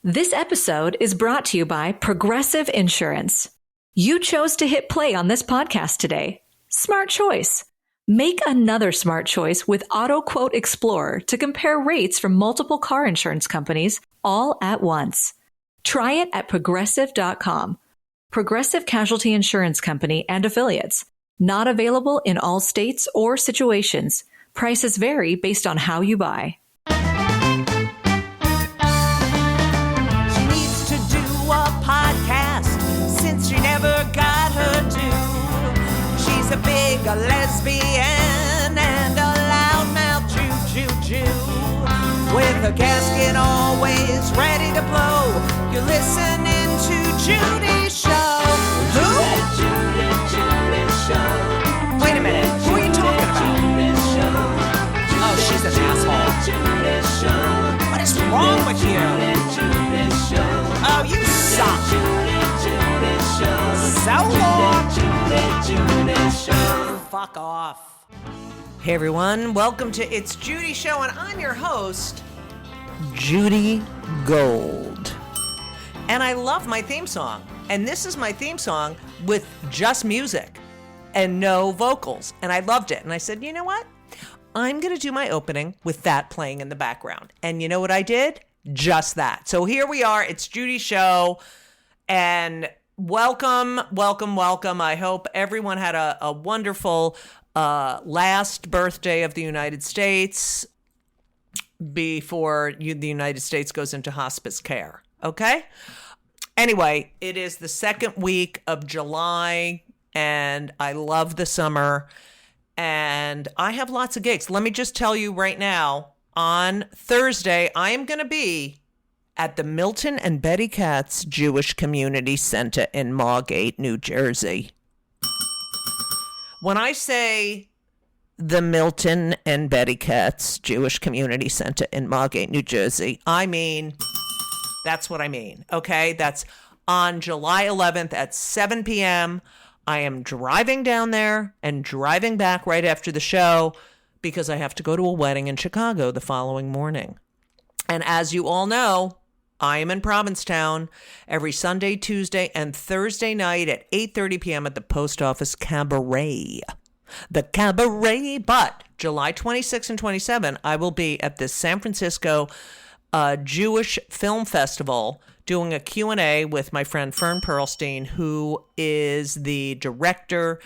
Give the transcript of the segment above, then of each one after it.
This episode is brought to you by Progressive Insurance. You chose to hit play on this podcast today. Smart choice. Make another smart choice with Auto Quote Explorer to compare rates from multiple car insurance companies all at once. Try it at progressive.com. Progressive Casualty Insurance Company and Affiliates. Not available in all states or situations. Prices vary based on how you buy. She never got her due. She's a big lesbian and a loudmouth Jew. With her gasket always ready to blow. You're listening to Judy's show. Who? Judy show. Wait a minute. Who are you talking about? Oh, she's an asshole. What is wrong with you? Oh, you suck. So long. Fuck off. Hey everyone, welcome to It's Judy Show, and I'm your host, Judy Gold. And I love my theme song. And this is my theme song with just music and no vocals. And I loved it. And I said, you know what? I'm going to do my opening with that playing in the background. And you know what I did? Just that. So here we are. It's Judy Show. And welcome. I hope everyone had a wonderful last birthday of the United States before the United States goes into hospice care. Okay? Anyway, it is the second week of July, and I love the summer, and I have lots of gigs. Let me just tell you right now, on Thursday, I am going to be at the Milton and Betty Katz Jewish Community Center in Margate, New Jersey. When I say the Milton and Betty Katz Jewish Community Center in Margate, New Jersey, I mean, that's what I mean, okay? That's on July 11th at 7 p.m. I am driving down there and driving back right after the show because I have to go to a wedding in Chicago the following morning. And as you all know, I am in Provincetown every Sunday, Tuesday, and Thursday night at 8:30 p.m. at the Post Office Cabaret. The Cabaret. But July 26 and 27, I will be at the San Francisco Jewish Film Festival doing a Q&A with my friend Fern Perlstein, who is the director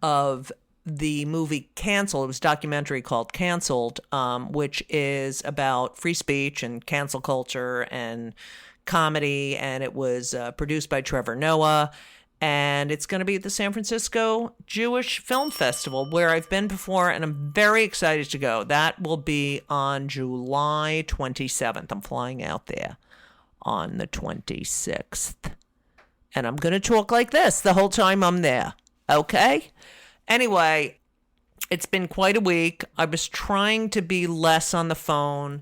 of the movie Canceled. It was a documentary called Canceled, which is about free speech and cancel culture and comedy. And it was produced by Trevor Noah. And it's going to be at the San Francisco Jewish Film Festival, where I've been before, and I'm very excited to go. That will be on July 27th. I'm flying out there on the 26th. And I'm going to talk like this the whole time I'm there. Okay? Anyway, it's been quite a week. I was trying to be less on the phone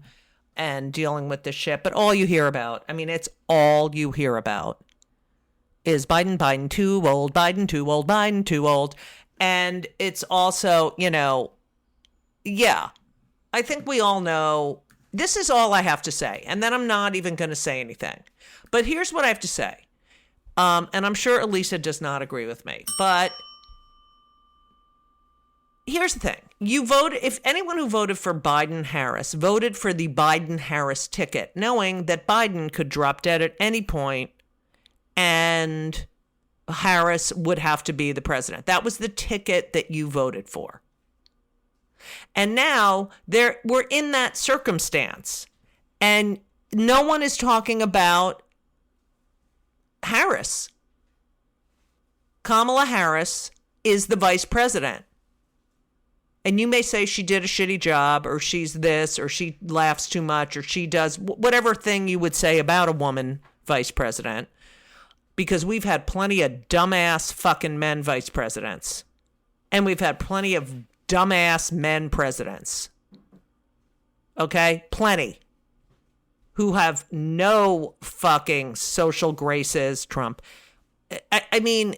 and dealing with this shit, but all you hear about, it's all you hear about is Biden too old, Biden too old, Biden too old. And it's also, yeah, I think we all know this is all I have to say. And then I'm not even going to say anything. But here's what I have to say. And I'm sure Elisa does not agree with me, but here's the thing. You voted, if anyone who voted for Biden-Harris voted for the Biden-Harris ticket, knowing that Biden could drop dead at any point and Harris would have to be the president. That was the ticket that you voted for. And now we're in that circumstance. And no one is talking about Harris. Kamala Harris is the vice president. And you may say she did a shitty job, or she's this, or she laughs too much, or she does whatever thing you would say about a woman vice president. Because we've had plenty of dumbass fucking men vice presidents. And we've had plenty of dumbass men presidents. Okay? Plenty. Who have no fucking social graces, Trump. I mean,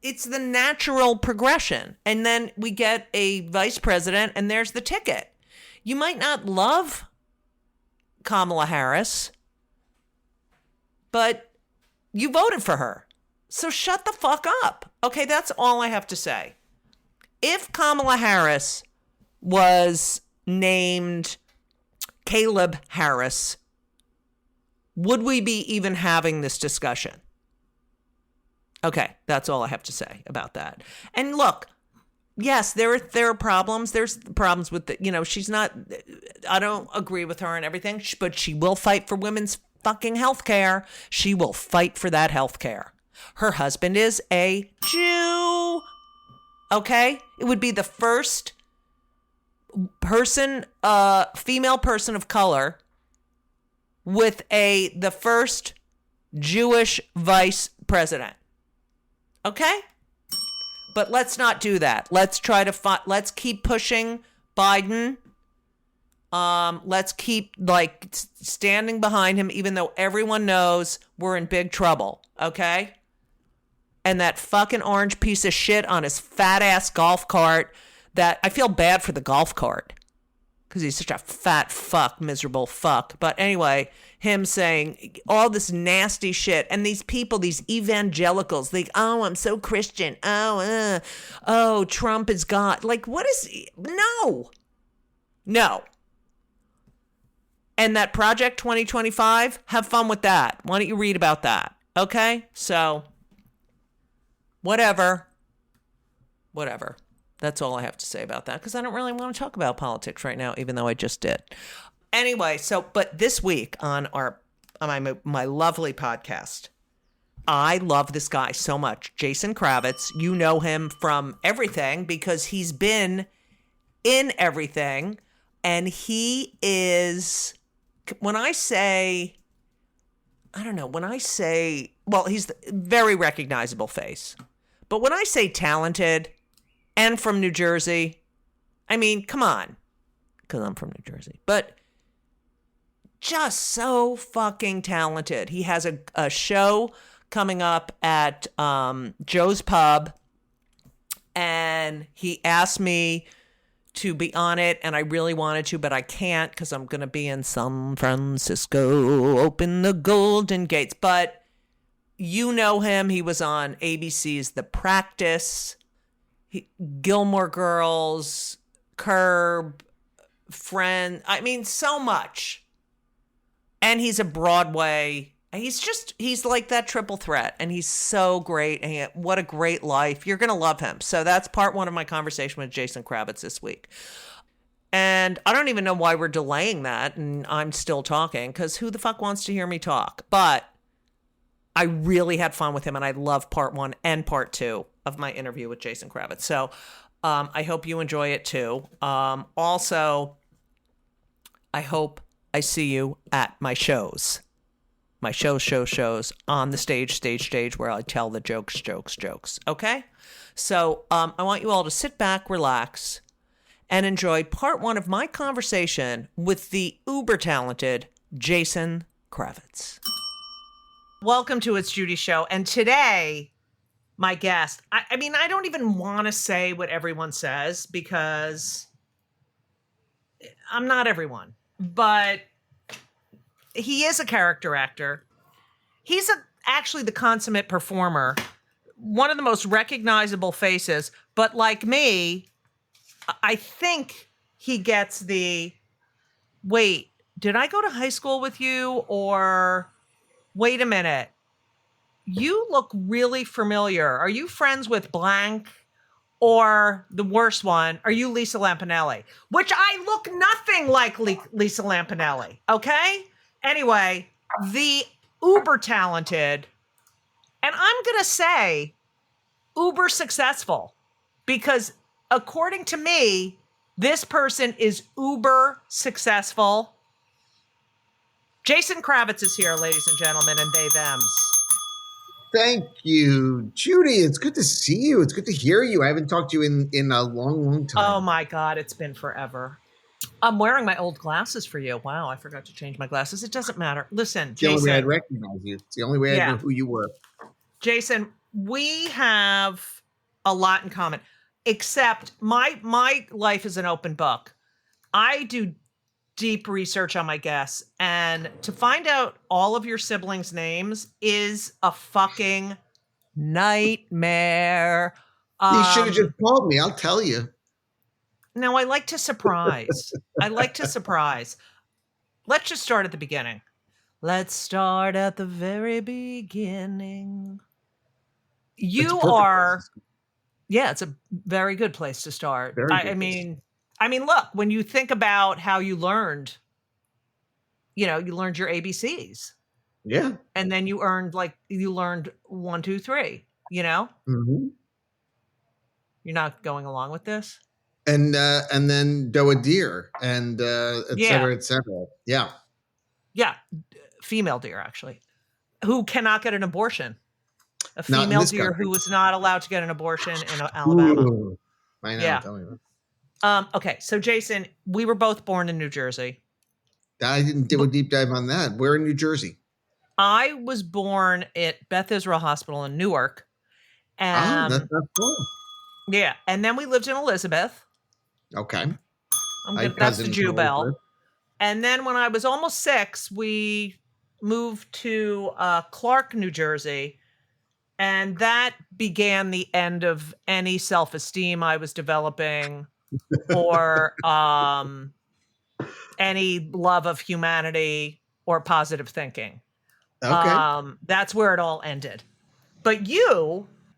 it's the natural progression. And then we get a vice president, and there's the ticket. You might not love Kamala Harris, but you voted for her. So shut the fuck up. Okay, that's all I have to say. If Kamala Harris was named Caleb Harris, would we be even having this discussion? Okay, that's all I have to say about that. And look, yes, there are problems. There's problems with she's not, I don't agree with her and everything, but she will fight for women's fucking health care. She will fight for that health care. Her husband is a Jew. Okay? It would be the first person, female person of color with the first Jewish vice president. Okay? But let's not do that. Let's try to let's keep pushing Biden. Let's keep standing behind him, even though everyone knows we're in big trouble. Okay? And that fucking orange piece of shit on his fat ass golf cart, that I feel bad for the golf cart because he's such a fat fuck, miserable fuck. But anyway, him saying all this nasty shit, and these people, these evangelicals, I'm so Christian. Oh, Trump is God. What is no. And that Project 2025, have fun with that. Why don't you read about that? Okay? So, whatever. That's all I have to say about that, because I don't really want to talk about politics right now, even though I just did. Anyway, but this week on my lovely podcast, I love this guy so much. Jason Kravits. You know him from everything because he's been in everything. And he is, when I say, he's a very recognizable face. But when I say talented and from New Jersey, I mean, come on, because I'm from New Jersey, but just so fucking talented. He has a show coming up at Joe's Pub, and he asked me to be on it, and I really wanted to, but I can't because I'm going to be in San Francisco, open the Golden Gates. But you know him. He was on ABC's The Practice, Gilmore Girls, Curb, Friend. I mean, so much. And he's a Broadway. He's like that triple threat. And he's so great. And what a great life. You're going to love him. So that's part one of my conversation with Jason Kravits this week. And I don't even know why we're delaying that. And I'm still talking because who the fuck wants to hear me talk? But I really had fun with him. And I love part one and part two of my interview with Jason Kravits. So I hope you enjoy it too. Also, I hope I see you at my shows. My shows on the stage where I tell the jokes. Okay? So I want you all to sit back, relax, and enjoy part one of my conversation with the uber talented Jason Kravits. Welcome to It's Judy Show. And today, my guest, I mean, I don't even want to say what everyone says because I'm not everyone, but he is a character actor. He's actually the consummate performer, one of the most recognizable faces. But like me, I think he gets wait, did I go to high school with you? Or wait a minute, you look really familiar. Are you friends with blank? Or the worst one, are you Lisa Lampanelli? Which I look nothing like Lisa Lampanelli, okay? Anyway, the uber talented, and I'm going to say uber successful, because according to me, this person is uber successful. Jason Kravits is here, ladies and gentlemen, and they, thems. Thank you, Judy. It's good to see you. It's good to hear you. I haven't talked to you in a long time. Oh my God, it's been forever. I'm wearing my old glasses for you. Wow, I forgot to change my glasses. It doesn't matter. Listen, it's Jason. the only way I'd recognize you. It's the only way I know who you were. Jason, we have a lot in common, except my life is an open book. I do deep research on my guests, and to find out all of your siblings' names is a fucking nightmare. You should have just called me. I'll tell you. No, I like to surprise. I like to surprise. Let's just start at the beginning. Let's start at the very beginning. That's a You perfect are, place. yeah, it's a very good place to start. Very good. I mean, look, when you think about how you learned, you learned your ABCs, Yeah. and then you learned 1, 2, 3. Hmm. You're not going along with this. And then doe a deer and et Yeah, cetera, et cetera. Yeah. yeah, female deer actually, who cannot get an abortion. A Not in female this deer country. who was not allowed to get an abortion in Alabama. Ooh. I know. Yeah. Tell me about Okay. So Jason, we were both born in New Jersey. it. I didn't do a deep dive on that. We're in New Jersey. I was born at Beth Israel Hospital in Newark. Oh, that's not cool. Yeah. And then we lived in Elizabeth. Okay. I had That's the cousins in Jew Bell. Elizabeth. And then when I was almost 6, we moved to Clark, New Jersey. And that began the end of any self-esteem I was developing or any love of humanity or positive thinking. Okay. That's where it all ended. But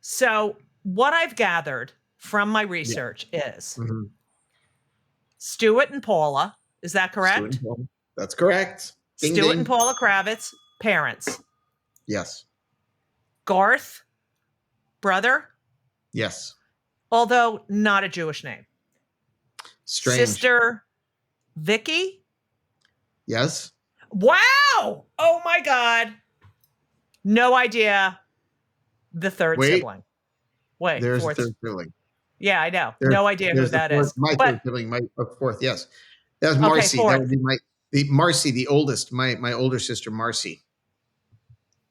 so what I've gathered from my Yeah. research is Mm-hmm. Stuart and Paula. Is that correct? That's correct. Ding, Stuart ding. and Paula Kravits, parents. Yes. Garth, brother, Yes. although not a Jewish name. Strange. Sister, Vicky. Yes. Wow. Oh my God. No idea. The third sibling. Wait, There's fourth. a third sibling. Yeah, I know. No idea who that is. My But third sibling, my fourth. Yes, that was okay, Marcy. That fourth. would be Marcy, the oldest. My older sister, Marcy.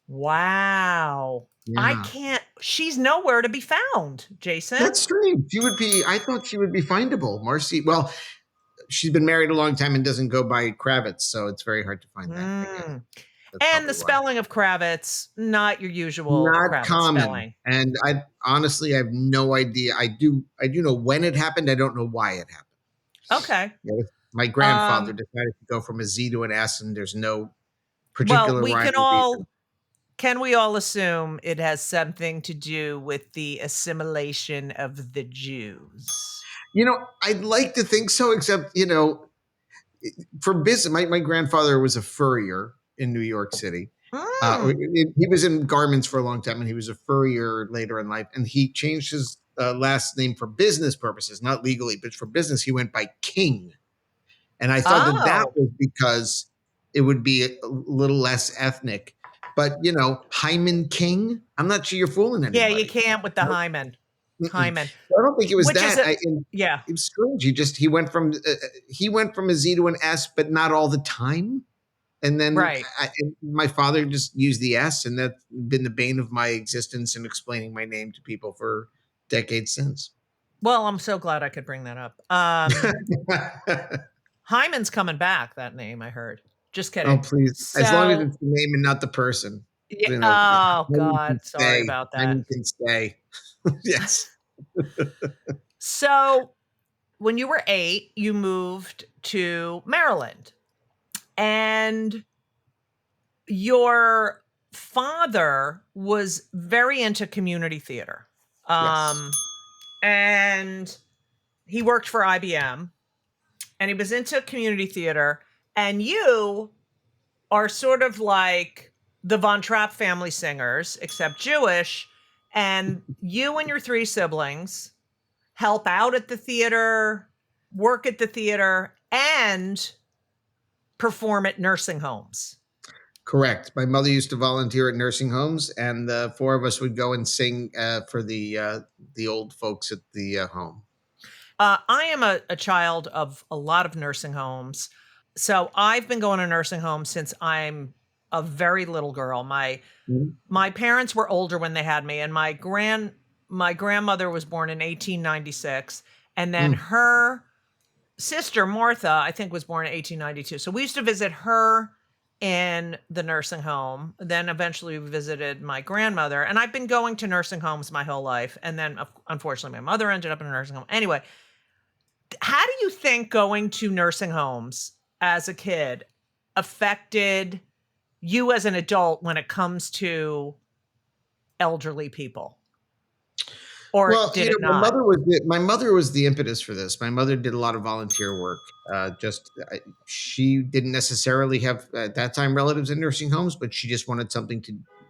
Wow. I Yeah. can't. She's nowhere to be found, Jason. That's strange. I thought she would be findable. Marcy. Well, she's been married a long time and doesn't go by Kravitz, so it's very hard to find that. I guess. That's And probably the why. spelling of Kravitz, not your usual Not Kravitz common. spelling. And I honestly have no idea. I do know when it happened. I don't know why it happened. Okay. Yeah, my grandfather decided to go from a Z to an S, and there's no particular Well, rhyme or reason. can we all assume it has something to do with the assimilation of the Jews? I'd like to think so, except, for business, my grandfather was a furrier in New York City. He was in garments for a long time, and he was a furrier later in life. And he changed his last name for business purposes, not legally, but for business. He went by King. And I thought that was because it would be a little less ethnic. But, Hyman King, I'm not sure you're fooling anybody. Yeah, you can't with the Hyman. Hyman. I don't think it was that. Yeah. It was strange. He went from a Z to an S, but not all the time. And then my father just used the S, and that's been the bane of my existence in explaining my name to people for decades since. Well, I'm so glad I could bring that up. Hyman's coming back, that name, I heard. Just kidding. Oh, please. As long as it's the name and not the person. Yeah, God. Sorry about that. Hyman can stay. Yes. So when you were 8, you moved to Maryland. And your father was very into community theater. Yes. And he worked for IBM, and he was into community theater. And you are sort of like the Von Trapp family singers, except Jewish. And you and your 3 siblings help out at the theater, work at the theater, and perform at nursing homes. Correct. My mother used to volunteer at nursing homes, and the 4 of us would go and sing for the old folks at the home. I am a child of a lot of nursing homes. So I've been going to nursing homes since I'm a very little girl. My parents were older when they had me, and my grandmother was born in 1896, and then her sister, Martha, I think was born in 1892. So we used to visit her in the nursing home. Then eventually we visited my grandmother. And I've been going to nursing homes my whole life. And then, unfortunately, my mother ended up in a nursing home. Anyway, how do you think going to nursing homes as a kid affected you as an adult when it comes to elderly people? Or Well, did it my not? mother was the impetus for this. My mother did a lot of volunteer work. She didn't necessarily have at that time relatives in nursing homes, but she just wanted something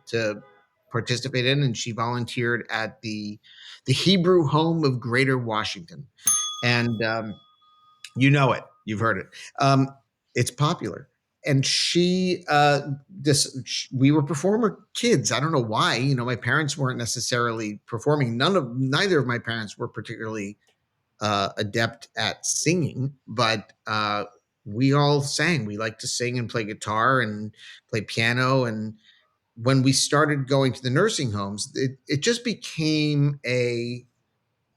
to participate in, and she volunteered at the Hebrew Home of Greater Washington, and you know it. You've heard it. It's popular. And we were performer kids. I don't know why. My parents weren't necessarily performing. Neither of my parents were particularly adept at singing, but we all sang. We liked to sing and play guitar and play piano. And when we started going to the nursing homes, it just became a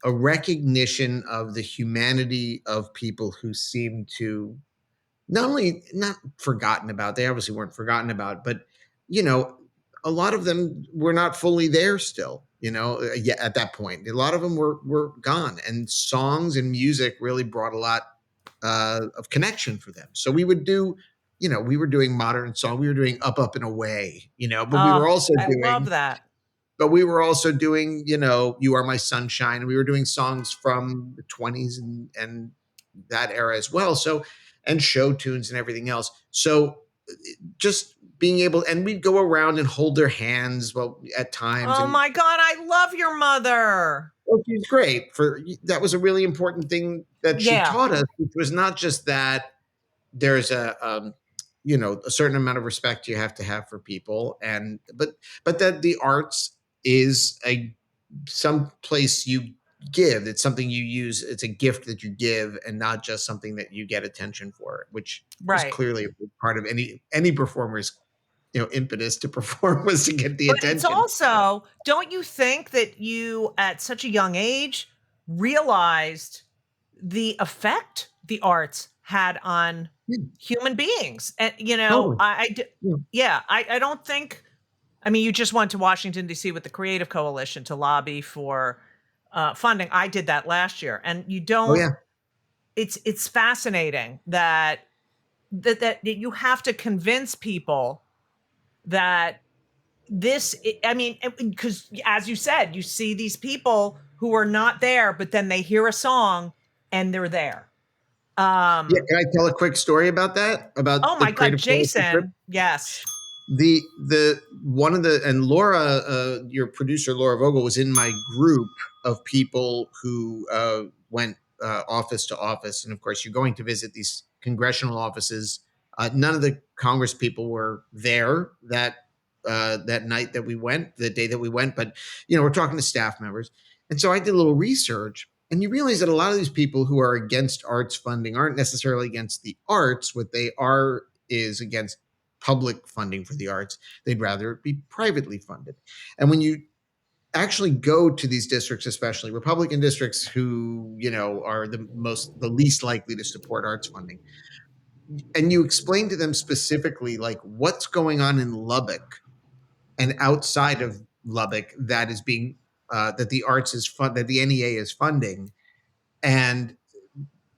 recognition of the humanity of people who seem to not forgotten about. They obviously weren't forgotten about, but you know, a lot of them were not fully there still. Yeah, at that point, a lot of them were gone, and songs and music really brought a lot of connection for them. So we would do. We were doing modern song. We were doing Up, Up and Away. But we Oh, were also I love doing that. You Are My Sunshine. And we were doing songs from the 20s and that era as well. So, and show tunes and everything else. So just being able, and we'd go around and hold their hands at times. Oh And my God, I love your mother. she's great that was a really important thing that she Yeah, taught us, which was not just that there's a certain amount of respect you have to have for people, but that the arts is some place you give. It's something you use. It's a gift that you give, and not just something that you get attention for, which is right. clearly a big part of any performer's impetus to perform, was to get the But it's attention. also, don't you think that you, at such a young age, realized the effect the arts had on Yeah, human beings? And, totally. Yeah. yeah, I don't think, I mean, you just went to Washington, D.C. with the Creative Coalition to lobby for funding. I did that last year. And you Oh don't, yeah. it's fascinating that you have to convince people that this, I mean, because as you said, you see these people who are not there, but then they hear a song and they're there. Yeah. Can I tell a quick story about that? Oh About the my God, Creative Coalition trip? Jason. Yes. The one of the and Laura, your producer Laura Vogel, was in my group of people who went office to office, and of course you're going to visit these congressional offices. None of the Congress people were there that night that we went, the day that we went, but we're talking to staff members, and so I did a little research. And you realize that a lot of these people who are against arts funding aren't necessarily against the arts. What they are is against public funding for the arts. They'd rather it be privately funded. And when you actually go to these districts, especially Republican districts who, are the least likely to support arts funding, and you explain to them specifically like what's going on in Lubbock and outside of Lubbock that is being that the arts that the NEA is funding, and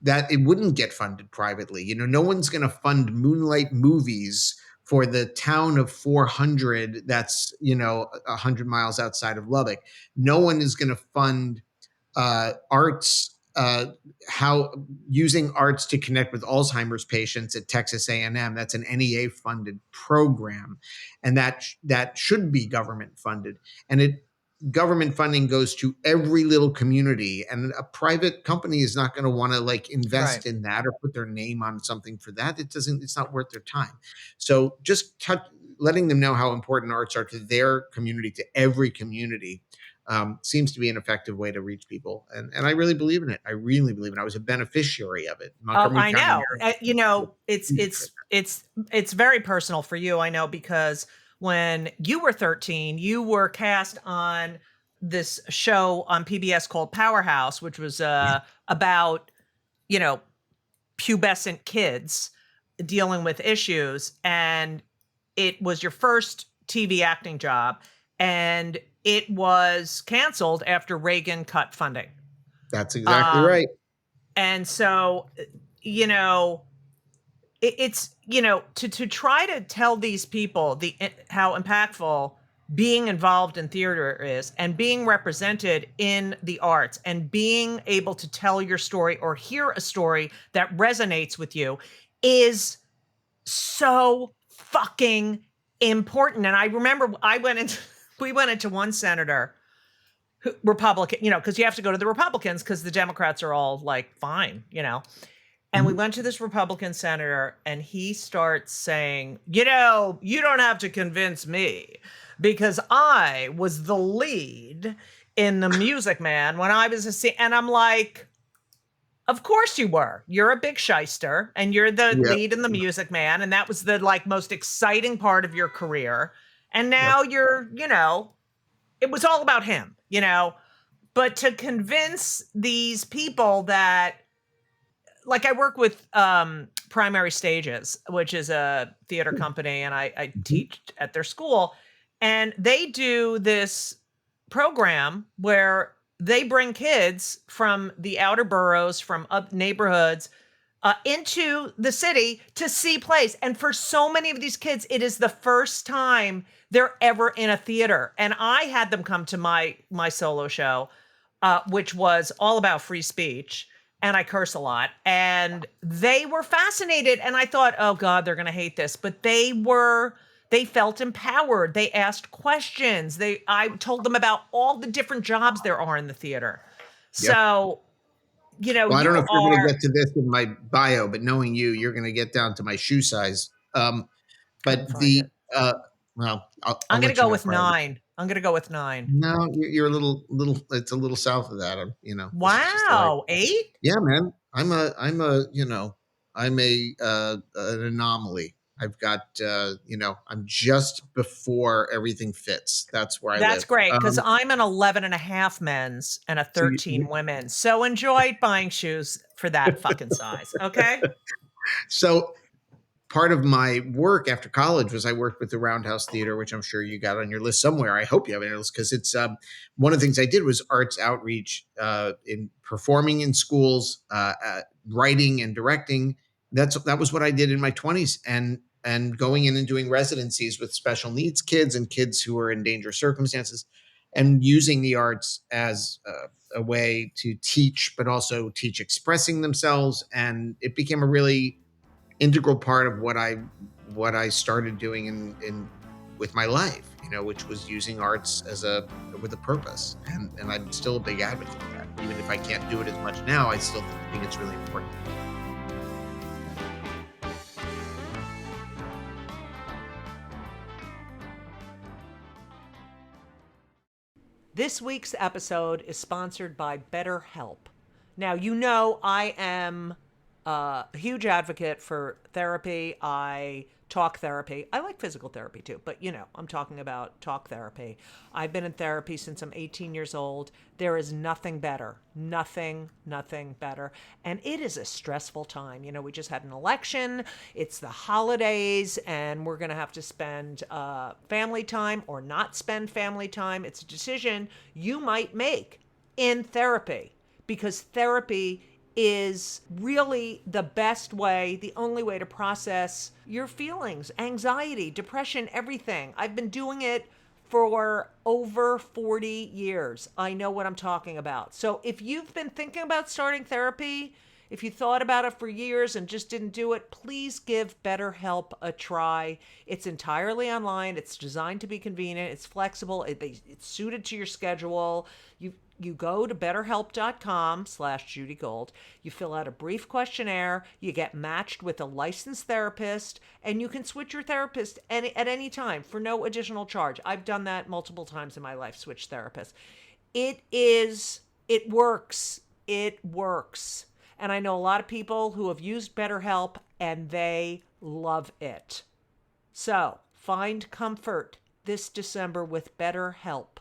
that it wouldn't get funded privately. No one's going to fund Moonlight Movies for the town of 400 that's 100 miles outside of Lubbock. No one is going to fund arts, how using arts to connect with Alzheimer's patients at Texas A&M. That's an NEA funded program, and that should be government funded. And government funding goes to every little community, and a private company is not going to want to invest Right. in that or put their name on something for that. It's not worth their time. So just letting them know how important arts are to their community, to every community, seems to be an effective way to reach people. And I really believe in it. I really believe in it. I was a beneficiary of it. Oh, Montgomery I County know. Mayor. It's very personal for you. I know, because when you were 13, you were cast on this show on PBS called Powerhouse, which was about, you know, pubescent kids dealing with issues, and it was your first TV acting job, and it was canceled after Reagan cut funding. That's exactly right. And so, you know, it's, you know, to try to tell these people how impactful being involved in theater is, and being represented in the arts, and being able to tell your story or hear a story that resonates with you is so fucking important. And I remember we went into one senator, Republican, you know, because you have to go to the Republicans because the Democrats are all like, fine, you know. And we went to this Republican senator, and he starts saying, you know, you don't have to convince me because I was the lead in The Music Man when I was and I'm like, of course you were. You're a big shyster, and you're the lead in The Music Man, and that was the like most exciting part of your career. And now you're, you know, it was all about him, you know. But to convince these people that, like, I work with Primary Stages, which is a theater company, and I teach at their school, and they do this program where they bring kids from the outer boroughs, from up neighborhoods, into the city to see plays. And for so many of these kids, it is the first time they're ever in a theater. And I had them come to my solo show, which was all about free speech. And I curse a lot. And they were fascinated. And I thought, oh God, they're going to hate this. But they felt empowered. They asked questions. I told them about all the different jobs there are in the theater. So, you know, well, I don't know if you're going to get to this in my bio, but knowing you're going to get down to my shoe size. Well, I'm going to go with 9. I'm going to go with 9. No, you're a little. It's a little south of that. You know. Wow, 8? Yeah, man. I'm a. You know. I'm an anomaly. I've got. You know. I'm just before everything fits. That's where I live. That's great, because I'm an 11 and a half men's and a 13 women's. So enjoy buying shoes for that fucking size. Okay. So part of my work after college was I worked with the Roundhouse Theater, which I'm sure you got on your list somewhere. I hope you have on your list, because it's one of the things I did was arts outreach in performing in schools, writing and directing. That was what I did in my 20s, and going in and doing residencies with special needs kids and kids who were in dangerous circumstances, and using the arts as a way to teach, but also teach expressing themselves. And it became a really integral part of what I started doing in with my life, you know, which was using arts with a purpose. And I'm still a big advocate of that. Even if I can't do it as much now, I still think it's really important. This week's episode is sponsored by BetterHelp. Now, you know, I am a huge advocate for therapy. I talk therapy. I like physical therapy too, but you know, I'm talking about talk therapy. I've been in therapy since I'm 18 years old. There is nothing better. Nothing better. And it is a stressful time. You know, we just had an election. It's the holidays, and we're going to have to spend family time or not spend family time. It's a decision you might make in therapy, because therapy is really the best way, the only way to process your feelings, anxiety, depression, everything. I've been doing it for over 40 years. I know what I'm talking about. So if you've been thinking about starting therapy, if you thought about it for years and just didn't do it, please give BetterHelp a try. It's entirely online. It's designed to be convenient. It's flexible. It's suited to your schedule. You go to betterhelp.com/JudyGold. You fill out a brief questionnaire. You get matched with a licensed therapist, and you can switch your therapist at any time for no additional charge. I've done that multiple times in my life, switch therapists. It works. It works. And I know a lot of people who have used BetterHelp, and they love it. So find comfort this December with BetterHelp.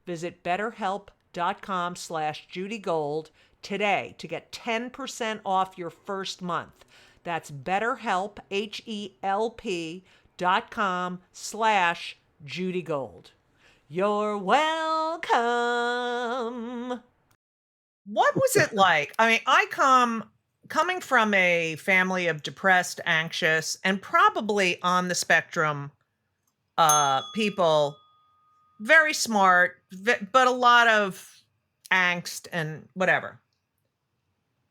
Visit BetterHelp.com/JudyGold betterhelp.com/JudyGold today to get 10% off your first month. That's BetterHelp, HELP.com/JudyGold. You're welcome. What was it like? I mean, coming from a family of depressed, anxious, and probably on the spectrum people, very smart, but a lot of angst and whatever.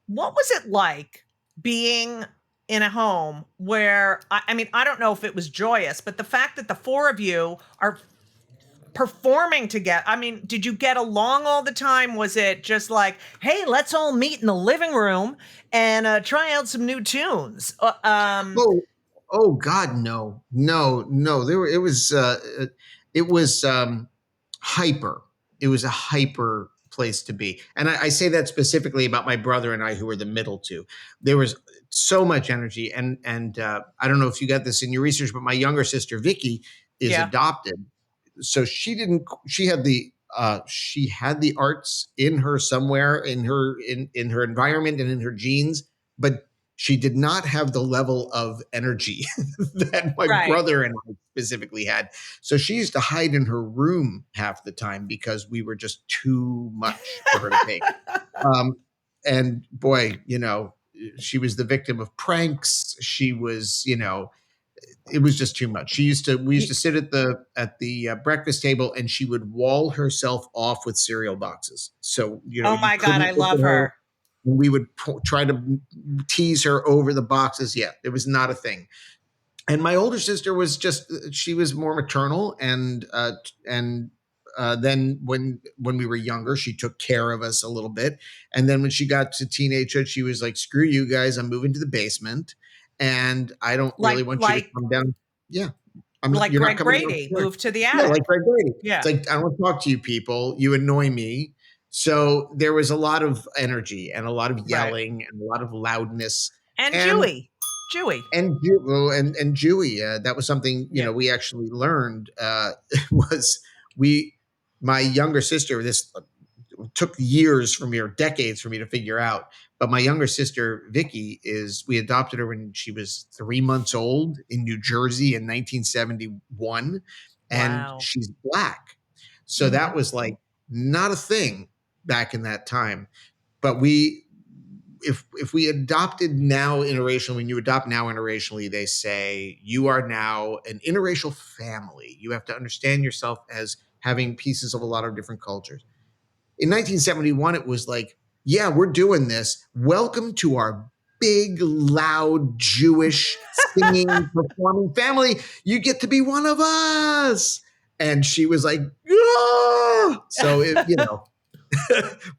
What was it like being in a home where, I mean, I don't know if it was joyous, but the fact that the four of you are performing together. I mean, did you get along all the time? Was it just like, hey, let's all meet in the living room and try out some new tunes? Oh God, no, no, no. It was hyper. It was a hyper place to be. And I say that specifically about my brother and I, who were the middle two. There was so much energy. And I don't know if you got this in your research, but my younger sister, Vicky, is Yeah. adopted. So she had the arts in her somewhere in her environment and in her genes, but she did not have the level of energy that my brother and I specifically had. So she used to hide in her room half the time because we were just too much for her to take. And boy, she was the victim of pranks. She was, it was just too much. We used to sit at the breakfast table, and she would wall herself off with cereal boxes. So oh my God, I love her. We would try to tease her over the boxes. Yeah, it was not a thing. And my older sister was she was more maternal, and then when we were younger, she took care of us a little bit. And then when she got to teenagehood, she was like, "Screw you guys, I'm moving to the basement, and I don't really want you to come down." Yeah. You're Greg Brady moved to the attic. Yeah, like Greg Brady. Yeah. It's like, I don't want to talk to you people. You annoy me. So there was a lot of energy and a lot of yelling and a lot of loudness. And Judy. And Judy. That was something, we actually learned my younger sister, this took years for me, or decades for me to figure out. But my younger sister, Vicky, we adopted her when she was 3 months old in New Jersey in 1971. And she's Black. So that was like not a thing back in that time. But if we adopted now interracially, when you adopt now interracially, they say you are now an interracial family. You have to understand yourself as having pieces of a lot of different cultures. In 1971, it was like, yeah, we're doing this. Welcome to our big, loud, Jewish singing, performing family. You get to be one of us. And she was like, ah! So,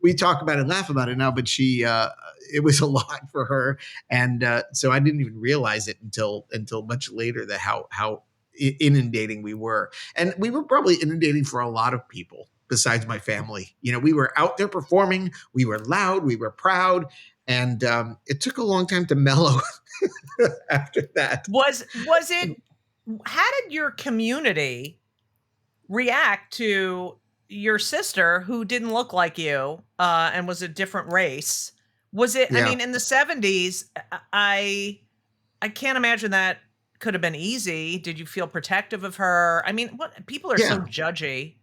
we talk about it and laugh about it now, but it was a lot for her. And so I didn't even realize it until much later that how inundating we were. And we were probably inundating for a lot of people besides my family. We were out there performing, we were loud, we were proud, and it took a long time to mellow after that. Was it, how did your community react to your sister who didn't look like you and was a different race? Was it, I mean, in the 70s, I can't imagine that could have been easy. Did you feel protective of her? I mean, people are so judgy,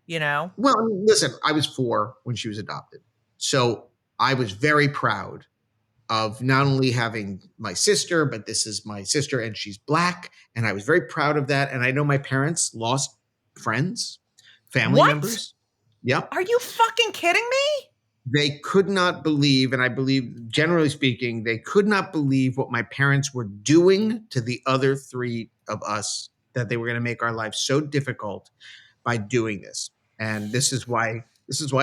Well, listen, I was 4 when she was adopted. So I was very proud of not only having my sister, but this is my sister and she's Black. And I was very proud of that. And I know my parents lost friends, family members. Yep. Are you fucking kidding me? They could not believe, and I believe, generally speaking, they could not believe what my parents were doing to the other 3 of us, that they were going to make our lives so difficult by doing this. And this is why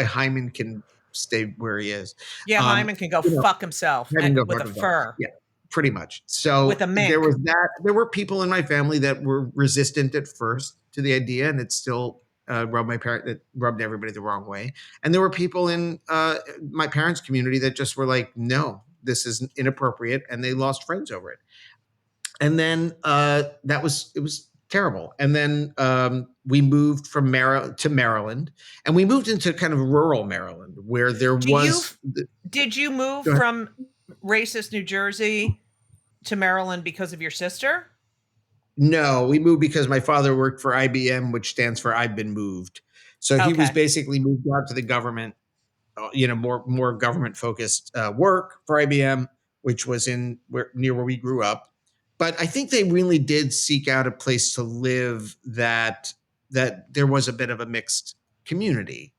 Hyman can stay where he is. Yeah, Hyman can go fuck himself with a fur. Yeah, pretty much. So with a mink. There was that. There were people in my family that were resistant at first to the idea, and it still rubbed everybody the wrong way. And there were people in my parents' community that just were like, no, this is inappropriate. And they lost friends over it. And then it was terrible. And then we moved from Maryland, and we moved into kind of rural Maryland where there was. Did you move from racist New Jersey to Maryland because of your sister? No, we moved because my father worked for IBM, which stands for I've been moved. So he was basically moved out to the government, more government focused work for IBM, which was near where we grew up. But I think they really did seek out a place to live that there was a bit of a mixed community,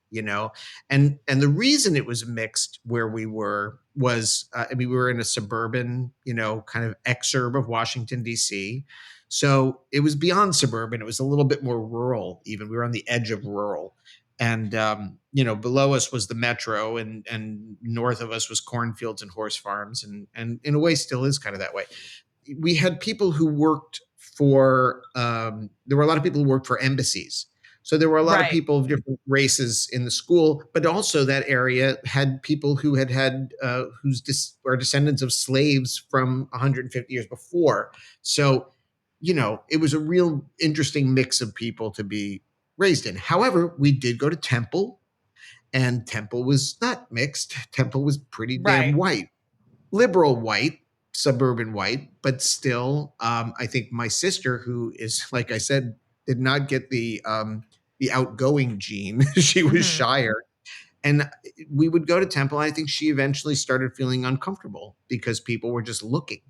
and the reason it was mixed where we were was we were in a suburban, kind of exurb of Washington, D.C. So it was beyond suburban. It was a little bit more rural. Even we were on the edge of rural. And below us was the metro, and north of us was cornfields and horse farms, and in a way still is kind of that way. We had people who worked for. There were a lot of people who worked for embassies, so there were a lot of people of different races in the school. But also that area had people who had were descendants of slaves from 150 years before. So, it was a real interesting mix of people to be raised in. However, we did go to Temple, and Temple was not mixed. Temple was pretty damn white, liberal white, suburban white, but still, I think my sister, who is, like I said, did not get the outgoing gene. She was shyer. And we would go to Temple. And I think she eventually started feeling uncomfortable because people were just looking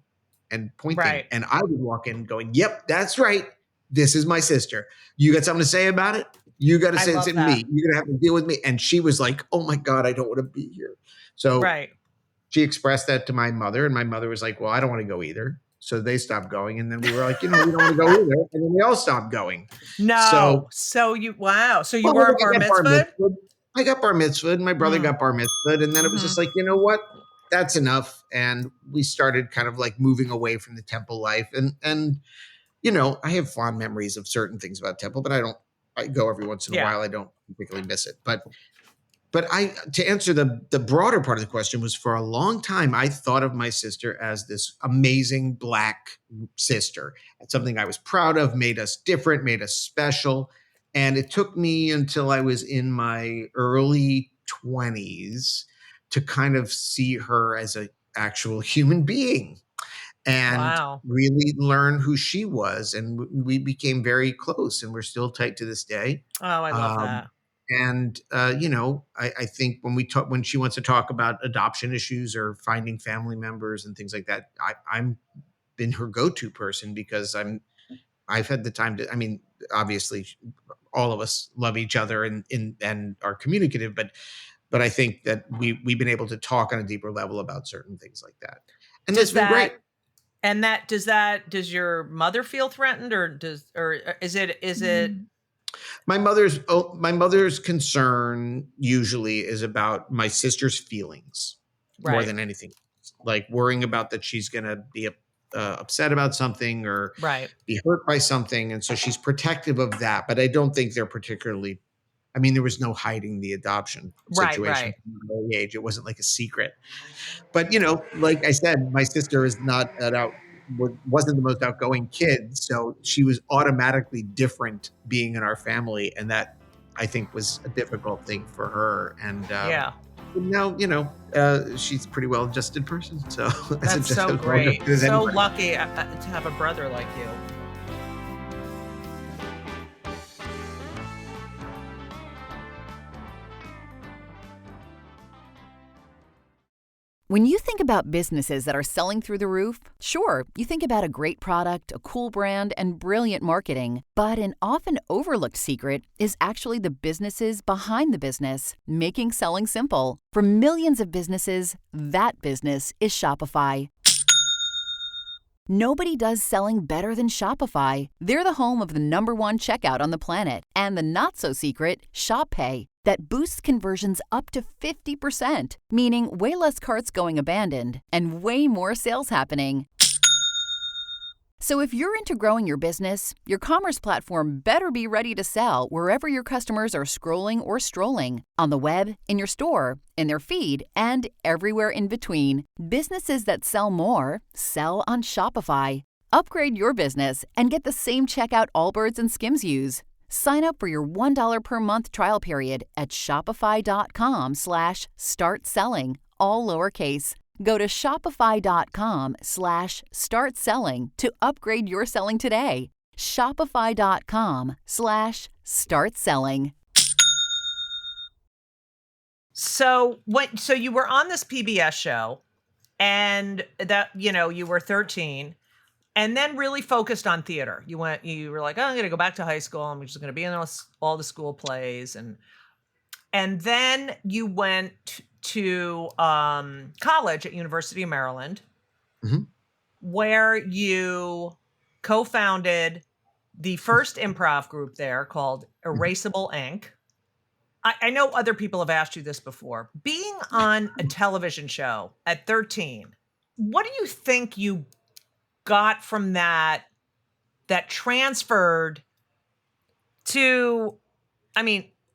and pointing. Right. And I would walk in going, yep, that's right. This is my sister. You got something to say about it? You got to say it to me. You're going to have to deal with me. And she was like, oh my God, I don't want to be here. So she expressed that to my mother, and my mother was like, well, I don't want to go either. So they stopped going. And then we were like, we don't want to go either. And then we all stopped going. No. So you were bar mitzvahed? I got bar mitzvahed, and my brother got bar mitzvahed. And then it was just like, you know what? That's enough. And we started kind of like moving away from the Temple life. And I have fond memories of certain things about Temple, but I go every once in a while. I don't particularly miss it. But to answer the broader part of the question was, for a long time, I thought of my sister as this amazing Black sister. It's something I was proud of, made us different, made us special. And it took me until I was in my early 20s to kind of see her as an actual human being and really learn who she was. And we became very close, and we're still tight to this day. Oh, I love that. And, I think when she wants to talk about adoption issues or finding family members and things like that, I'm been her go-to person because I've had the time to, obviously all of us love each other and are communicative, but I think that we've been able to talk on a deeper level about certain things like that. And that's been great. And does your mother feel threatened, or is it? My mother's concern usually is about my sister's feelings more than anything, like worrying about that she's going to be upset about something or be hurt by something. And so she's protective of that. But I don't think they're particularly, there was no hiding the adoption situation from an early age. It wasn't like a secret. But, like I said, my sister is wasn't the most outgoing kid. So she was automatically different being in our family. And that, I think, was a difficult thing for her. And now, she's a pretty well-adjusted person. So that's so great. So lucky to have a brother like you. When you think about businesses that are selling through the roof, sure, you think about a great product, a cool brand, and brilliant marketing. But an often overlooked secret is actually the businesses behind the business, making selling simple. For millions of businesses, that business is Shopify. Nobody does selling better than Shopify. They're the home of the #1 checkout on the planet and the not-so-secret Shop Pay that boosts conversions up to 50%, meaning way less carts going abandoned and way more sales happening. So if you're into growing your business, your commerce platform better be ready to sell wherever your customers are scrolling or strolling, on the web, in your store, in their feed, and everywhere in between. Businesses that sell more sell on Shopify. Upgrade your business and get the same checkout Allbirds and Skims use. Sign up for your $1 per month trial period at shopify.com/start selling, all lowercase. Go to shopify.com/start selling to upgrade your selling today. Shopify.com/start selling. So you were on this PBS show, and that, you were 13, and then really focused on theater. You were like, oh, I'm going to go back to high school. I'm just going to be in all the school plays. And then you went to college at University of Maryland, where you co-founded the first improv group there called Erasable Inc. I know other people have asked you this before. Being on a television show at 13, what do you think you got from that transferred to,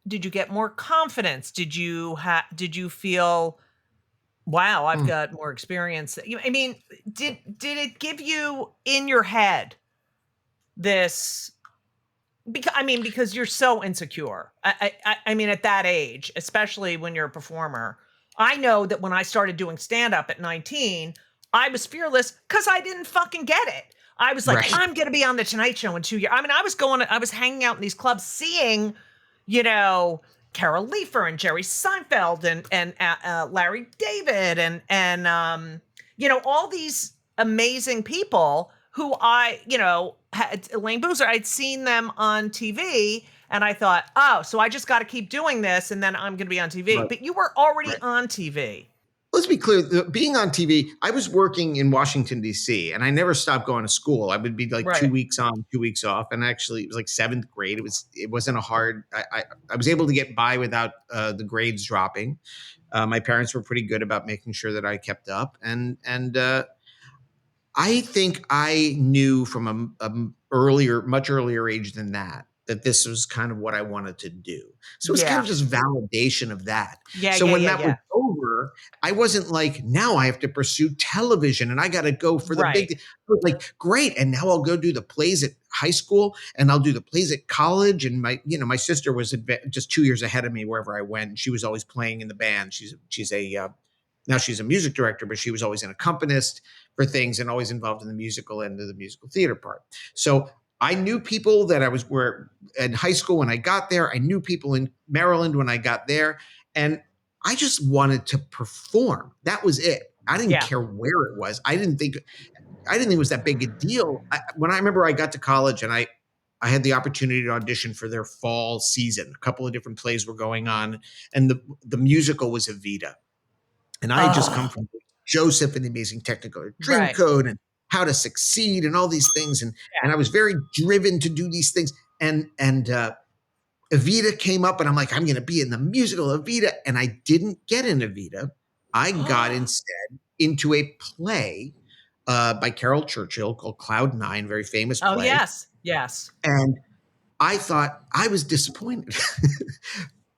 did you get more confidence? Did you feel, wow, I've got more experience? Did it give you in your head this, because you're so insecure. At that age, especially when you're a performer. I know that when I started doing stand-up at 19, I was fearless because I didn't fucking get it. I was like, I'm going to be on the Tonight Show in 2 years. I was hanging out in these clubs, seeing, Carol Leifer and Jerry Seinfeld and Larry David and all these amazing people who had Elaine Boozer. I'd seen them on TV, and I thought, oh, so I just got to keep doing this, and then I'm going to be on TV. Right. But you were already on TV. Let's be clear. Being on TV, I was working in Washington, D.C., and I never stopped going to school. I would be like 2 weeks on, 2 weeks off. And actually, it was like seventh grade. It wasn't a hard – I was able to get by without the grades dropping. My parents were pretty good about making sure that I kept up. And I think I knew from a much earlier age than that this was kind of what I wanted to do. So it was kind of just validation of that. When that was over, I wasn't like, now I have to pursue television and I got to go for the big. I was like, great. And now I'll go do the plays at high school and I'll do the plays at college. And my sister was just 2 years ahead of me wherever I went. And she was always playing in the band. Now she's a music director, but she was always an accompanist for things and always involved in the musical end of the musical theater part. So I knew people that were in high school when I got there. I knew people in Maryland when I got there. And I just wanted to perform. That was it. I didn't care where it was. I didn't think it was that big a deal. When I remember I got to college and I had the opportunity to audition for their fall season. A couple of different plays were going on. And the musical was Evita. And I had just come from Joseph and the Amazing Technicolor Dreamcoat and How to Succeed and all these things. And I was very driven to do these things. And Evita came up and I'm like, I'm going to be in the musical Evita. And I didn't get in Evita. I got instead into a play by Carol Churchill called Cloud Nine, very famous play. Oh, yes. And I thought I was disappointed.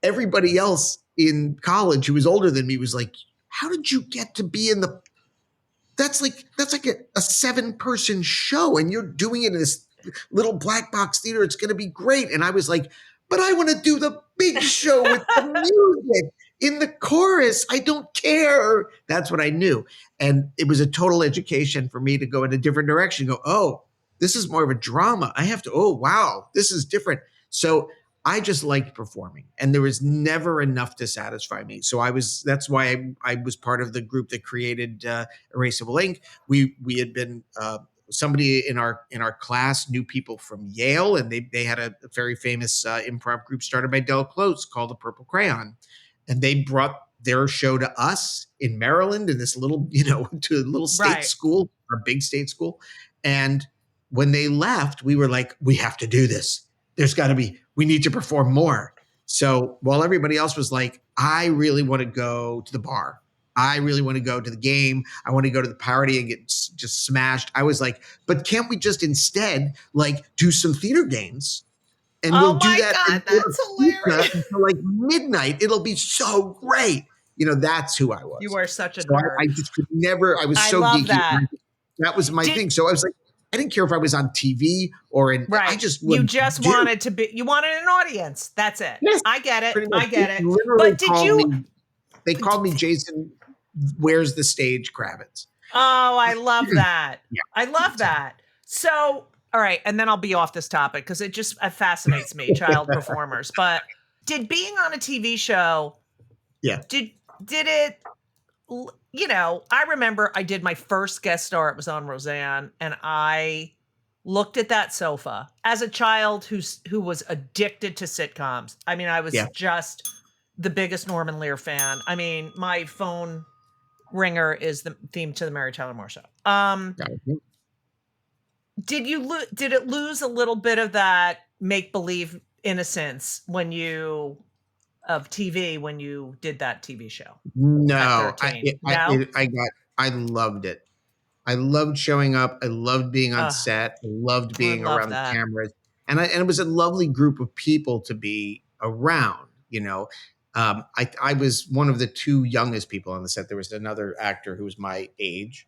Everybody else in college who was older than me was like, how did you get to be in the – that's like a 7-person show and you're doing it in this little black box theater. It's going to be great. And I was like, but I want to do the big show with the music in the chorus. I don't care. That's what I knew. And it was a total education for me to go in a different direction. Go, oh, this is more of a drama. I have to – oh, wow, this is different. So – I just liked performing and there was never enough to satisfy me. So that's why I was part of the group that created Erasable Inc. We had been somebody in our class knew people from Yale and they had a very famous improv group started by Del Close called the Purple Crayon. And they brought their show to us in Maryland in this little, to a little state school or big state school. And when they left, we were like, we have to do this. We need to perform more. So while everybody else was like, I really want to go to the bar. I really want to go to the game. I want to go to the party and get just smashed. I was like, but can't we just instead do some theater games? And we'll do that. God, that's hilarious. Until midnight. It'll be so great. That's who I was. You were such a nerd. I just could never, I was so love geeky. that. That was my thing. So I was like, I didn't care if I was on TV or in. Right. I just you just wanted to be. You wanted an audience. That's it. Yes, I get it. pretty much. I get it. Literally But did you? They called me Jason. Where's the stage, Kravitz? Oh, I love that. Yeah. I love that. So, all right, and then I'll be off this topic because it fascinates me, child performers. But did being on a TV show? Yeah. Did it? You know, I remember I did my first guest star. It was on Roseanne, and I looked at that sofa as a child who was addicted to sitcoms. I mean, I was just the biggest Norman Lear fan. I mean, my phone ringer is the theme to the Mary Tyler Moore Show. Did it lose a little bit of that make believe innocence when you did that TV show? No, I loved it. I loved showing up. I loved being on set. I loved being around the cameras, and it was a lovely group of people to be around. You know, I was one of the two youngest people on the set. There was another actor who was my age,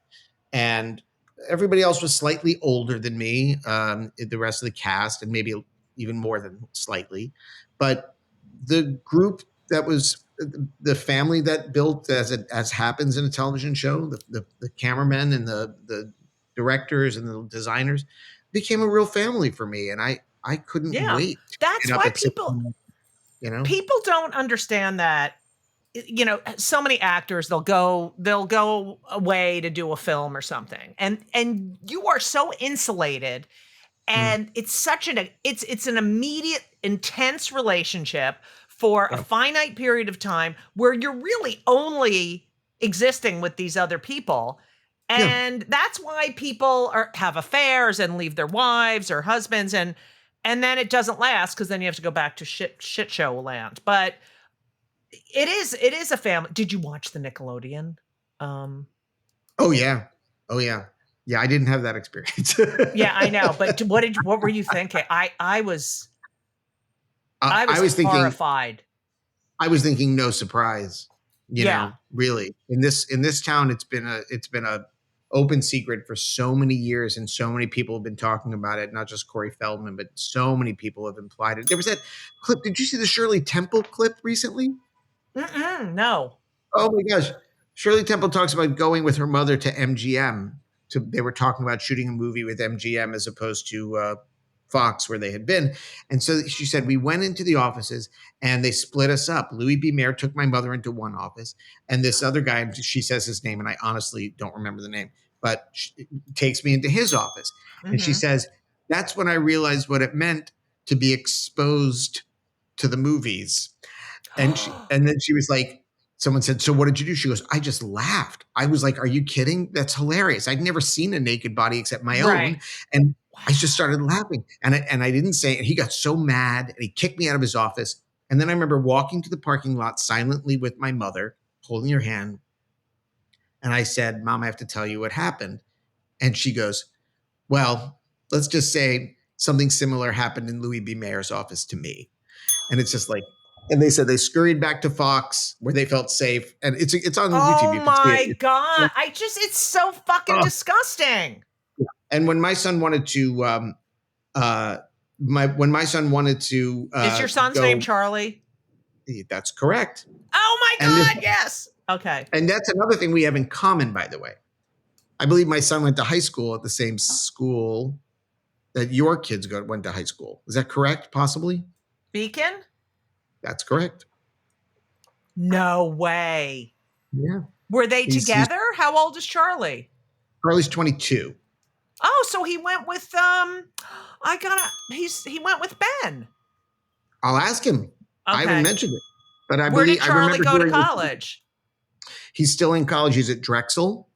and everybody else was slightly older than me. The rest of the cast, and maybe even more than slightly, but the group that was the family that built, as happens in a television show, the cameramen and the directors and the designers became a real family for me, and I couldn't wait. That's why people don't understand that. You know, so many actors, they'll go away to do a film or something, and you are so insulated, and it's such it's an immediate, intense relationship for a finite period of time where you're really only existing with these other people. And that's why people have affairs and leave their wives or husbands, and then it doesn't last because then you have to go back to shit show land. But it is a family. Did you watch the Nickelodeon? Oh yeah. Yeah, I didn't have that experience. Yeah, I know. But what were you thinking? I was thinking, horrified. I was thinking, no surprise. You know, really. In this town, it's been a open secret for so many years, and so many people have been talking about it. Not just Corey Feldman, but so many people have implied it. There was that clip. Did you see the Shirley Temple clip recently? No. Oh my gosh, Shirley Temple talks about going with her mother to MGM. They were talking about shooting a movie with MGM as opposed to Fox, where they had been. And so she said, we went into the offices and they split us up. Louis B. Mayer took my mother into one office, and this other guy, she says his name, and I honestly don't remember the name, but she takes me into his office. And she says, that's when I realized what it meant to be exposed to the movies. And then she was like, someone said, so what did you do? She goes, I just laughed. I was like, are you kidding? That's hilarious. I'd never seen a naked body except my own. And I just started laughing. And I didn't say it. And he got so mad and he kicked me out of his office. And then I remember walking to the parking lot silently with my mother, holding her hand. And I said, Mom, I have to tell you what happened. And she goes, well, let's just say something similar happened in Louis B. Mayer's office to me. And it's just like, and they said they scurried back to Fox where they felt safe. And it's on YouTube. Oh my God. It's so fucking disgusting. And when my son wanted to, is your son's name Charlie? That's correct. Oh my God. Yes. Okay. And that's another thing we have in common, by the way. I believe my son went to high school at the same school that your kids went to high school. Is that correct? Possibly? Beacon? That's correct. No way. Yeah. Were they together? How old is Charlie? Charlie's 22. Oh, so he went with he went with Ben. I'll ask him. Okay. I haven't mentioned it. But where did Charlie go to college? He's still in college. He's at Drexel.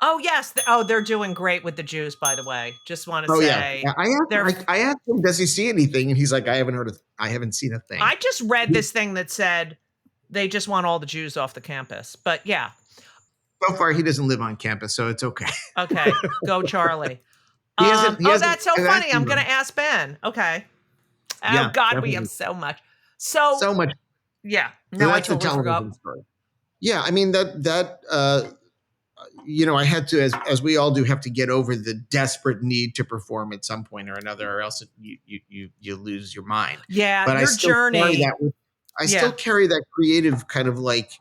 Oh, yes. They're doing great with the Jews, by the way. Just want to say. Yeah. I asked him, does he see anything? And he's like, I haven't seen a thing. I just read this thing that said they just want all the Jews off the campus. But yeah. So far, he doesn't live on campus, so it's okay. Okay. Go, Charlie. That's so funny. I'm going to ask Ben. Okay. Oh, yeah, God, definitely. We have so much. So much. Yeah. No, I totally forgot. Story. Yeah. I mean, I had to, as we all do, have to get over the desperate need to perform at some point or another, or else you lose your mind. Yeah, But your journey. I still carry that creative kind of like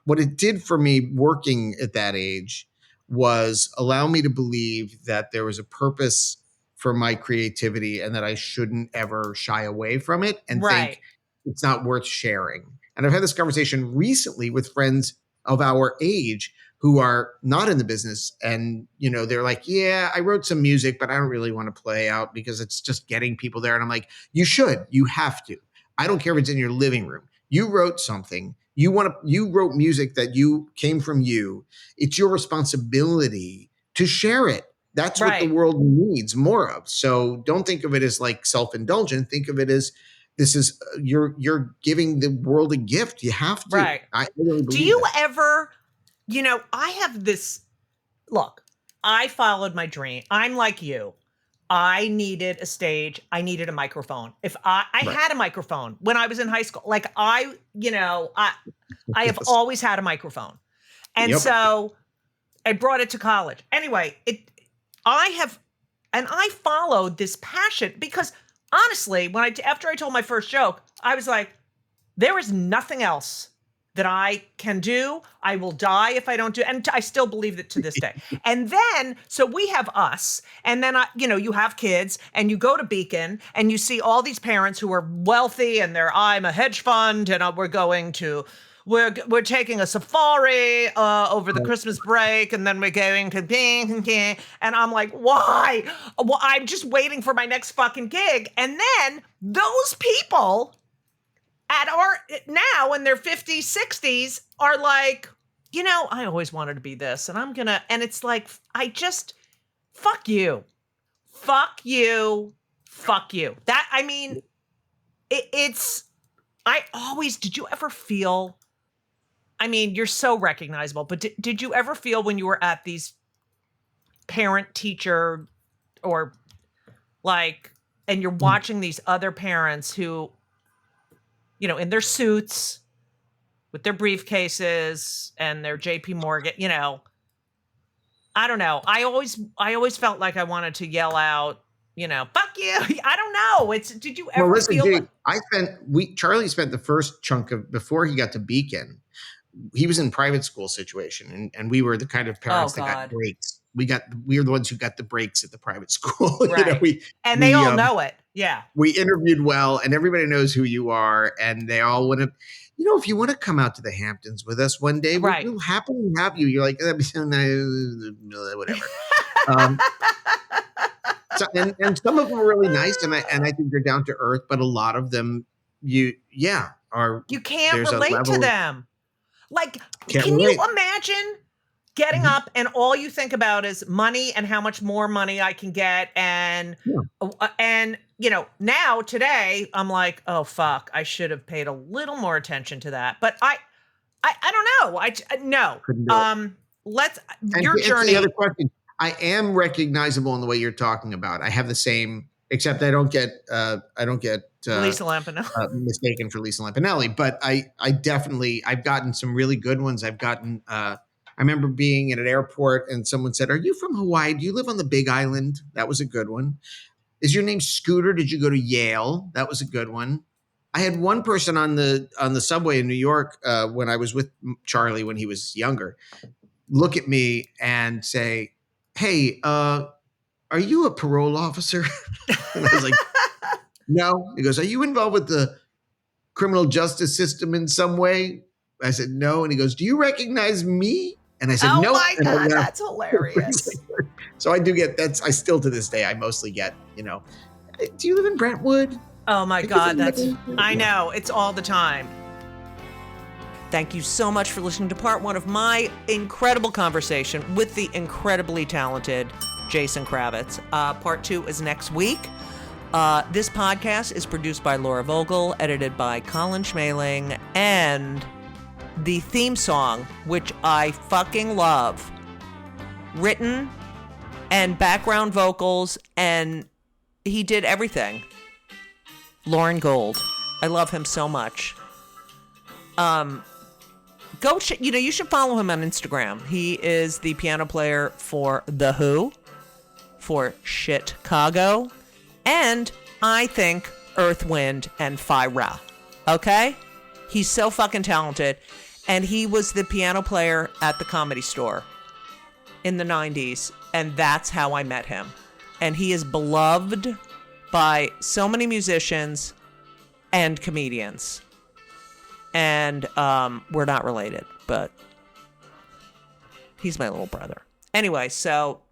what it did for me working at that age was allow me to believe that there was a purpose for my creativity and that I shouldn't ever shy away from it and think it's not worth sharing. And I've had this conversation recently with friends of our age who are not in the business. And, they're like, yeah, I wrote some music, but I don't really want to play out because it's just getting people there. And I'm like, you have to. I don't care if it's in your living room. You wrote something. You wrote music that came from you. It's your responsibility to share it. That's what the world needs more of. So don't think of it as like self-indulgent. Think of it as this is you're giving the world a gift. You have to. Right. I really believe Do you that. ever, I have this, look, I followed my dream. I'm like you. I needed a stage. I needed a microphone. If I had a microphone when I was in high school, like I have always had a microphone. And so I brought it to college. Anyway, I followed this passion because honestly, after I told my first joke, I was like, there is nothing else that I can do. I will die if I don't do, and I still believe that to this day. And then, so we have us, and then you have kids, and you go to Beacon, and you see all these parents who are wealthy, and I'm a hedge fund, and we're taking a safari over the Christmas break, and then we're going to Beacon, and I'm like, why? Well, I'm just waiting for my next fucking gig, and then those people now in their 50s, 60s are like, I always wanted to be this and and it's like, fuck you. Did you ever feel, you're so recognizable, but did you ever feel when you were at these parent teacher or like, and you're watching these other parents who, in their suits with their briefcases and their JP Morgan, I don't know. I always felt like I wanted to yell out, fuck you. I don't know. Did you ever feel Judy, Charlie spent the first chunk before he got to Beacon, he was in private school situation and we were the kind of parents that got breaks. We were the ones who got the breaks at the private school. Right. They all know it. Yeah. We interviewed well and everybody knows who you are and they all want to, if you want to come out to the Hamptons with us one day, we'll happily have you. You're like, that'd be so nice, whatever. And some of them are really nice and I think they're down to earth, but a lot of them, you can't relate to them. Like, can you imagine getting up and all you think about is money and how much more money I can get. And now today I'm like, oh, fuck, I should have paid a little more attention to that. But I don't know. Your journey. The other question. I am recognizable in the way you're talking about. I have the same, except I don't get Lisa Lampanelli mistaken for Lisa Lampanelli, but I've gotten some really good ones. I remember being at an airport and someone said, "Are you from Hawaii? Do you live on the Big Island?" That was a good one. "Is your name Scooter? Did you go to Yale?" That was a good one. I had one person on the subway in New York when I was with Charlie when he was younger, look at me and say, "Hey, are you a parole officer?" And I was like, "No." He goes, "Are you involved with the criminal justice system in some way?" I said, "No." And he goes, "Do you recognize me?" And I said, "No." Oh my God, that's hilarious. So I do get I still to this day, I mostly get, "Do you live in Brentwood?" Oh my God, I know, it's all the time. Thank you so much for listening to part one of my incredible conversation with the incredibly talented Jason Kravits. Part two is next week. This podcast is produced by Laura Vogel, edited by Colin Schmaling, and the theme song, which I fucking love, written and background vocals, and he did everything. Lauren Gold. I love him so much. you should follow him on Instagram. He is the piano player for The Who, for Chicago, and I think Earth, Wind, and Fire. Okay? He's so fucking talented. And he was the piano player at the Comedy Store in the 90s. And that's how I met him. And he is beloved by so many musicians and comedians. And we're not related, but he's my little brother. Anyway, so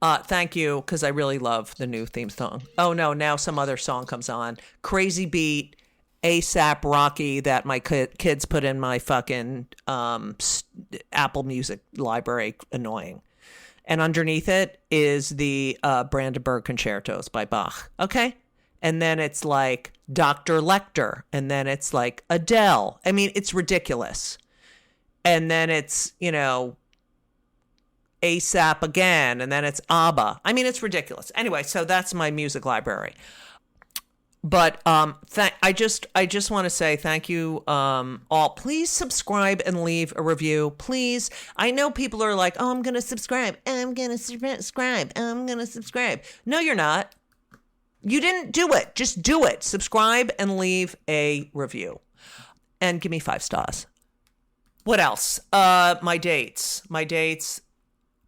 thank you, because I really love the new theme song. Oh, no, now some other song comes on. Crazy beat, ASAP Rocky, that my kids put in my fucking Apple Music library. Annoying. And underneath it is the Brandenburg Concertos by Bach. Okay? And then it's like Dr. Lecter. And then it's like Adele. I mean, it's ridiculous. And then it's, ASAP again. And then it's ABBA. I mean, it's ridiculous. Anyway, so that's my music library. But I just want to say thank you all. Please subscribe and leave a review. Please. I know people are like, oh, I'm going to subscribe. I'm going to subscribe. I'm going to subscribe. No, you're not. You didn't do it. Just do it. Subscribe and leave a review. And give me 5 stars. What else? My dates.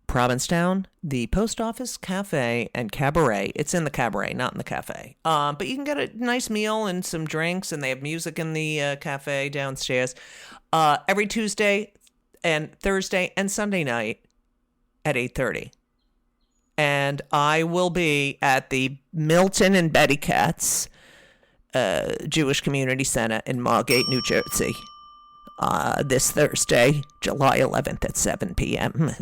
Provincetown, the Post Office Cafe and Cabaret. It's in the Cabaret, not in the cafe. But you can get a nice meal and some drinks, and they have music in the cafe downstairs. Every Tuesday and Thursday and Sunday night at 8:30. And I will be at the Milton and Betty Katz Jewish Community Center in Margate, New Jersey. This Thursday, July 11th at 7 p.m.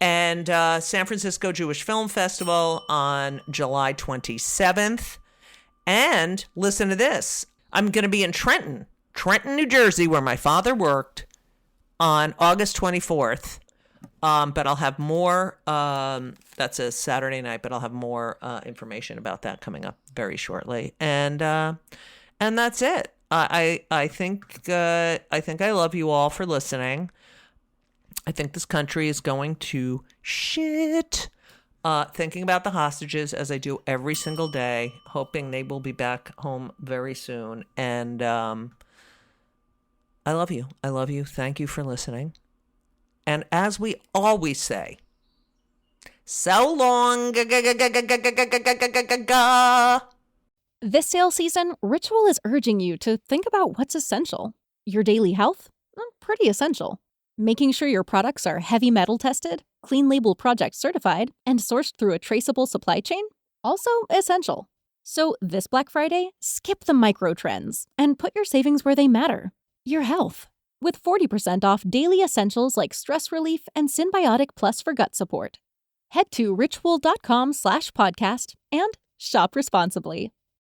And San Francisco Jewish Film Festival on July 27th. And listen to this. I'm going to be in Trenton, New Jersey, where my father worked, on August 24th. But I'll have more, that's a Saturday night, but I'll have more information about that coming up very shortly. And that's it. I think I love you all for listening. I think this country is going to shit. Thinking about the hostages as I do every single day, hoping they will be back home very soon. And I love you. I love you. Thank you for listening. And as we always say, so long. This sale season, Ritual is urging you to think about what's essential. Your daily health? Pretty essential. Making sure your products are heavy metal tested, clean label project certified, and sourced through a traceable supply chain? Also essential. So this Black Friday, skip the micro trends and put your savings where they matter. Your health. With 40% off daily essentials like stress relief and Symbiotic Plus for gut support. Head to ritual.com/podcast and shop responsibly.